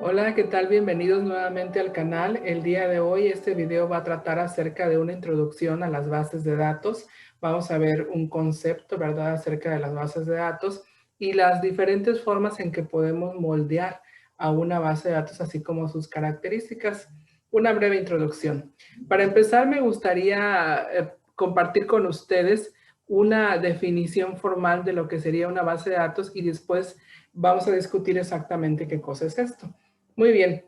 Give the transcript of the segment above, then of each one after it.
Hola, ¿qué tal? Bienvenidos nuevamente al canal. El día de hoy este video va a tratar acerca de una introducción a las bases de datos. Vamos a ver un concepto, ¿verdad?, acerca de las bases de datos y las diferentes formas en que podemos moldear a una base de datos, así como sus características. Una breve introducción. Para empezar, me gustaría compartir con ustedes una definición formal de lo que sería una base de datos y después vamos a discutir exactamente qué cosa es esto. Muy bien.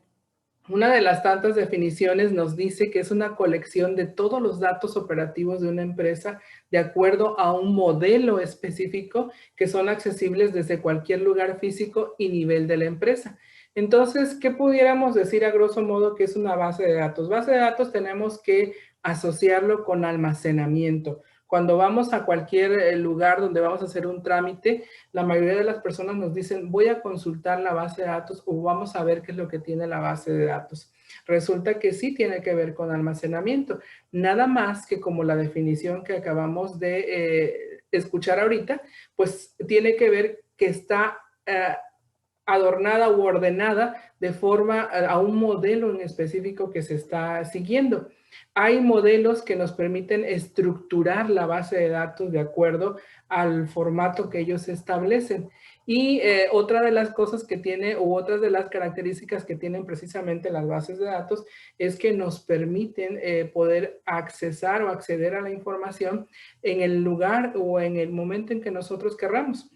Una de las tantas definiciones nos dice que es una colección de todos los datos operativos de una empresa de acuerdo a un modelo específico que son accesibles desde cualquier lugar físico y nivel de la empresa. Entonces, ¿qué pudiéramos decir a grosso modo que es una base de datos? Base de datos tenemos que asociarlo con almacenamiento. Cuando vamos a cualquier lugar donde vamos a hacer un trámite, la mayoría de las personas nos dicen, voy a consultar la base de datos o vamos a ver qué es lo que tiene la base de datos. Resulta que sí tiene que ver con almacenamiento, nada más que como la definición que acabamos de escuchar ahorita, pues tiene que ver que está adornada u ordenada de forma a un modelo en específico que se está siguiendo. Hay modelos que nos permiten estructurar la base de datos de acuerdo al formato que ellos establecen. Y otra de las cosas que tiene, u otras de las características que tienen precisamente las bases de datos, es que nos permiten poder accesar o acceder a la información en el lugar o en el momento en que nosotros querramos.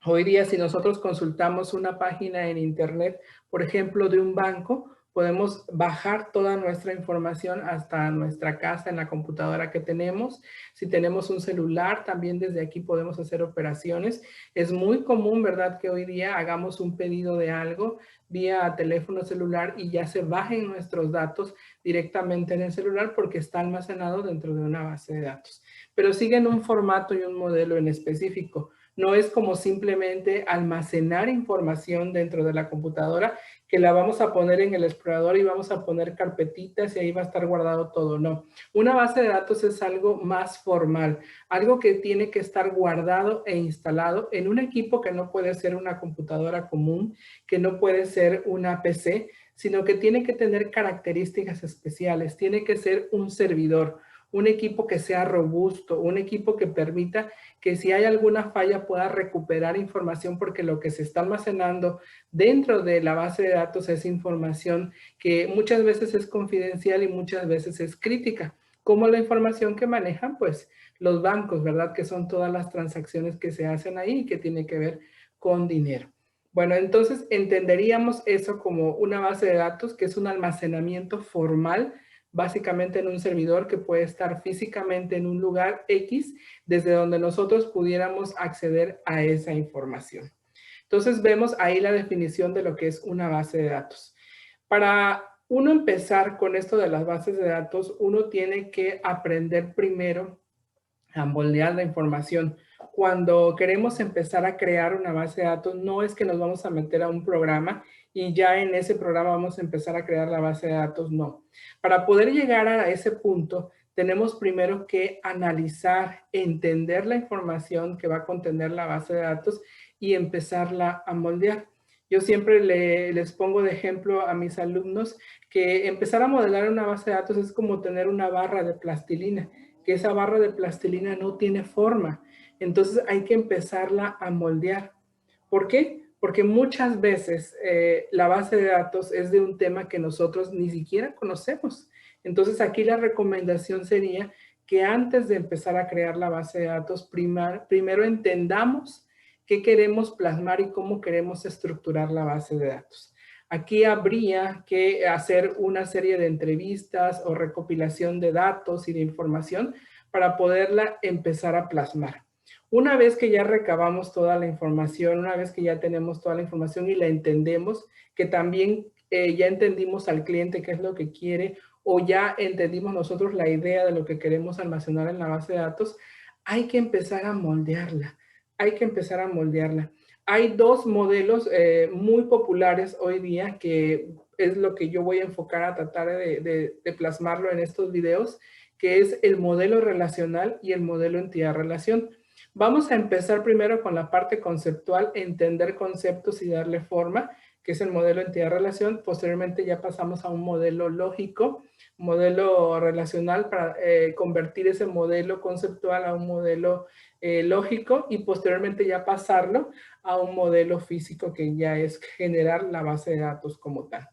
Hoy día, si nosotros consultamos una página en internet, por ejemplo, de un banco, podemos bajar toda nuestra información hasta nuestra casa en la computadora que tenemos. Si tenemos un celular, también desde aquí podemos hacer operaciones. Es muy común, ¿verdad?, que hoy día hagamos un pedido de algo vía teléfono celular y ya se bajen nuestros datos directamente en el celular porque está almacenado dentro de una base de datos. Pero siguen un formato y un modelo en específico. No es como simplemente almacenar información dentro de la computadora que la vamos a poner en el explorador y vamos a poner carpetitas y ahí va a estar guardado todo. No, una base de datos es algo más formal, algo que tiene que estar guardado e instalado en un equipo que no puede ser una computadora común, que no puede ser una PC, sino que tiene que tener características especiales, tiene que ser un servidor, un equipo que sea robusto, un equipo que permita que si hay alguna falla pueda recuperar información porque lo que se está almacenando dentro de la base de datos es información que muchas veces es confidencial y muchas veces es crítica, como la información que manejan pues los bancos, ¿verdad? Que son todas las transacciones que se hacen ahí y que tiene que ver con dinero. Bueno, entonces entenderíamos eso como una base de datos que es un almacenamiento formal básicamente en un servidor que puede estar físicamente en un lugar X desde donde nosotros pudiéramos acceder a esa información. Entonces vemos ahí la definición de lo que es una base de datos. Para uno empezar con esto de las bases de datos, uno tiene que aprender primero a moldear la información. Cuando queremos empezar a crear una base de datos, no es que nos vamos a meter a un programa y ya en ese programa vamos a empezar a crear la base de datos, no. Para poder llegar a ese punto, tenemos primero que analizar, entender la información que va a contener la base de datos y empezarla a moldear. Yo siempre les pongo de ejemplo a mis alumnos que empezar a modelar una base de datos es como tener una barra de plastilina, que esa barra de plastilina no tiene forma. Entonces hay que empezarla a moldear. ¿Por qué? Porque muchas veces la base de datos es de un tema que nosotros ni siquiera conocemos. Entonces aquí la recomendación sería que antes de empezar a crear la base de datos, primero entendamos qué queremos plasmar y cómo queremos estructurar la base de datos. Aquí habría que hacer una serie de entrevistas o recopilación de datos y de información para poderla empezar a plasmar. Una vez que ya recabamos toda la información, una vez que ya tenemos toda la información y la entendemos, que también ya entendimos al cliente qué es lo que quiere o ya entendimos nosotros la idea de lo que queremos almacenar en la base de datos, hay que empezar a moldearla. Hay que empezar a moldearla. Hay dos modelos muy populares hoy día que es lo que yo voy a enfocar a tratar de plasmarlo en estos videos, que es el modelo relacional y el modelo entidad-relación. Vamos a empezar primero con la parte conceptual, entender conceptos y darle forma, que es el modelo entidad-relación. Posteriormente ya pasamos a un modelo lógico, modelo relacional para convertir ese modelo conceptual a un modelo lógico y posteriormente ya pasarlo a un modelo físico que ya es generar la base de datos como tal.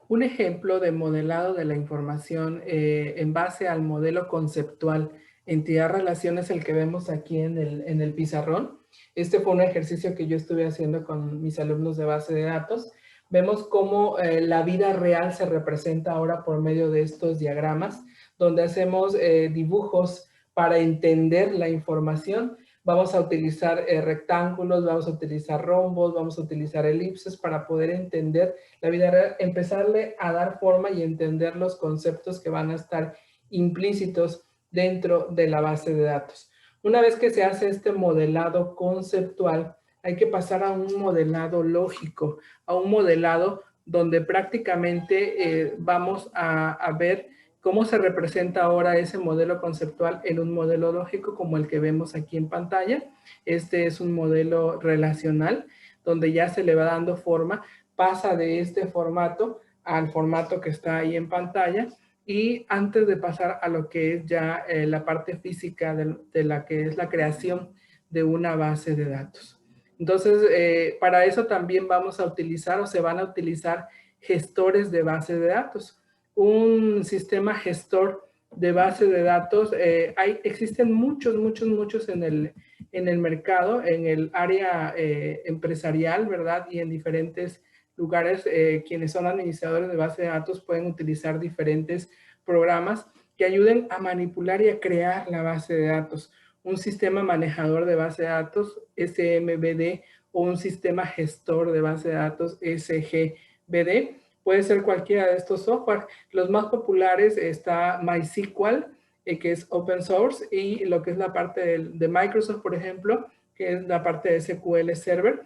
Un ejemplo de modelado de la información en base al modelo conceptual entidad-relación es el que vemos aquí en el pizarrón. Este fue un ejercicio que yo estuve haciendo con mis alumnos de base de datos. Vemos cómo la vida real se representa ahora por medio de estos diagramas, donde hacemos dibujos para entender la información. Vamos a utilizar rectángulos, vamos a utilizar rombos, vamos a utilizar elipses para poder entender la vida real, empezarle a dar forma y entender los conceptos que van a estar implícitos dentro de la base de datos. Una vez que se hace este modelado conceptual, hay que pasar a un modelado lógico, a un modelado donde prácticamente vamos a ver cómo se representa ahora ese modelo conceptual en un modelo lógico como el que vemos aquí en pantalla. Este es un modelo relacional donde ya se le va dando forma, pasa de este formato al formato que está ahí en pantalla y antes de pasar a lo que es ya la parte física de la que es la creación de una base de datos. Entonces, para eso también vamos a utilizar o se van a utilizar gestores de base de datos. Un sistema gestor de base de datos, existen muchos en el mercado, en el área empresarial, ¿verdad? Y en diferentes lugares, quienes son administradores de base de datos pueden utilizar diferentes programas que ayuden a manipular y a crear la base de datos. Un sistema manejador de base de datos, SMBD, o un sistema gestor de base de datos, SGBD. Puede ser cualquiera de estos software. Los más populares está MySQL, que es open source, y lo que es la parte de Microsoft, por ejemplo, que es la parte de SQL Server.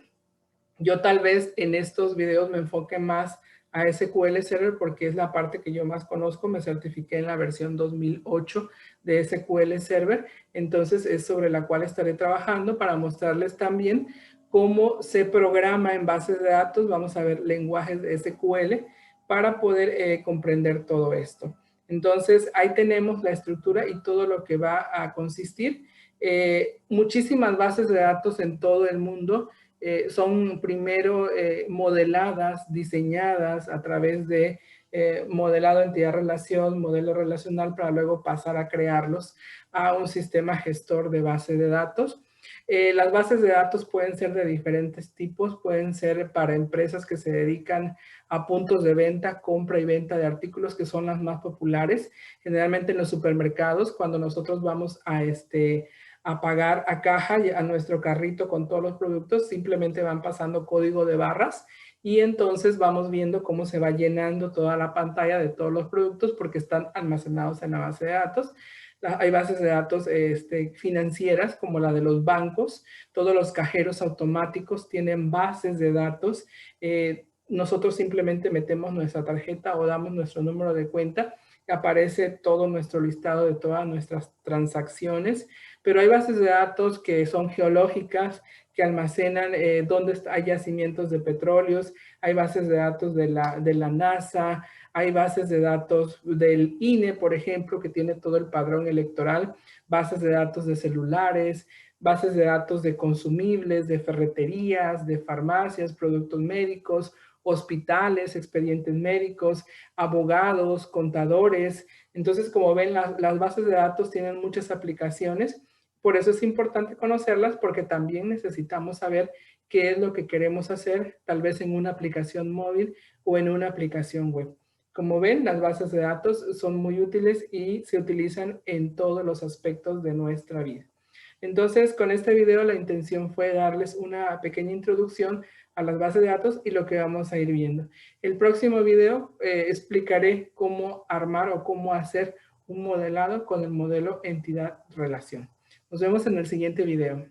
Yo tal vez en estos videos me enfoque más a SQL Server porque es la parte que yo más conozco. Me certifiqué en la versión 2008 de SQL Server. Entonces es sobre la cual estaré trabajando para mostrarles también cómo se programa en bases de datos. Vamos a ver lenguajes de SQL para poder comprender todo esto. Entonces ahí tenemos la estructura y todo lo que va a consistir. Muchísimas bases de datos en todo el mundo son primero modeladas, diseñadas a través de modelado entidad-relación, modelo relacional, para luego pasar a crearlos a un sistema gestor de base de datos. Las bases de datos pueden ser de diferentes tipos, pueden ser para empresas que se dedican a puntos de venta, compra y venta de artículos, que son las más populares. Generalmente en los supermercados, cuando nosotros vamos a pagar a caja y a nuestro carrito con todos los productos, simplemente van pasando código de barras y entonces vamos viendo cómo se va llenando toda la pantalla de todos los productos porque están almacenados en la base de datos. Hay bases de datos financieras como la de los bancos. Todos los cajeros automáticos tienen bases de datos. Nosotros simplemente metemos nuestra tarjeta o damos nuestro número de cuenta, aparece todo nuestro listado de todas nuestras transacciones, pero hay bases de datos que son geológicas, que almacenan dónde hay yacimientos de petróleos, hay bases de datos de la NASA, hay bases de datos del INE, por ejemplo, que tiene todo el padrón electoral, bases de datos de celulares, bases de datos de consumibles, de ferreterías, de farmacias, productos médicos, hospitales, expedientes médicos, abogados, contadores. Entonces, como ven, las bases de datos tienen muchas aplicaciones. Por eso es importante conocerlas porque también necesitamos saber qué es lo que queremos hacer, tal vez en una aplicación móvil o en una aplicación web. Como ven, las bases de datos son muy útiles y se utilizan en todos los aspectos de nuestra vida. Entonces, con este video la intención fue darles una pequeña introducción a las bases de datos y lo que vamos a ir viendo. El próximo video explicaré cómo armar o cómo hacer un modelado con el modelo entidad-relación. Nos vemos en el siguiente video.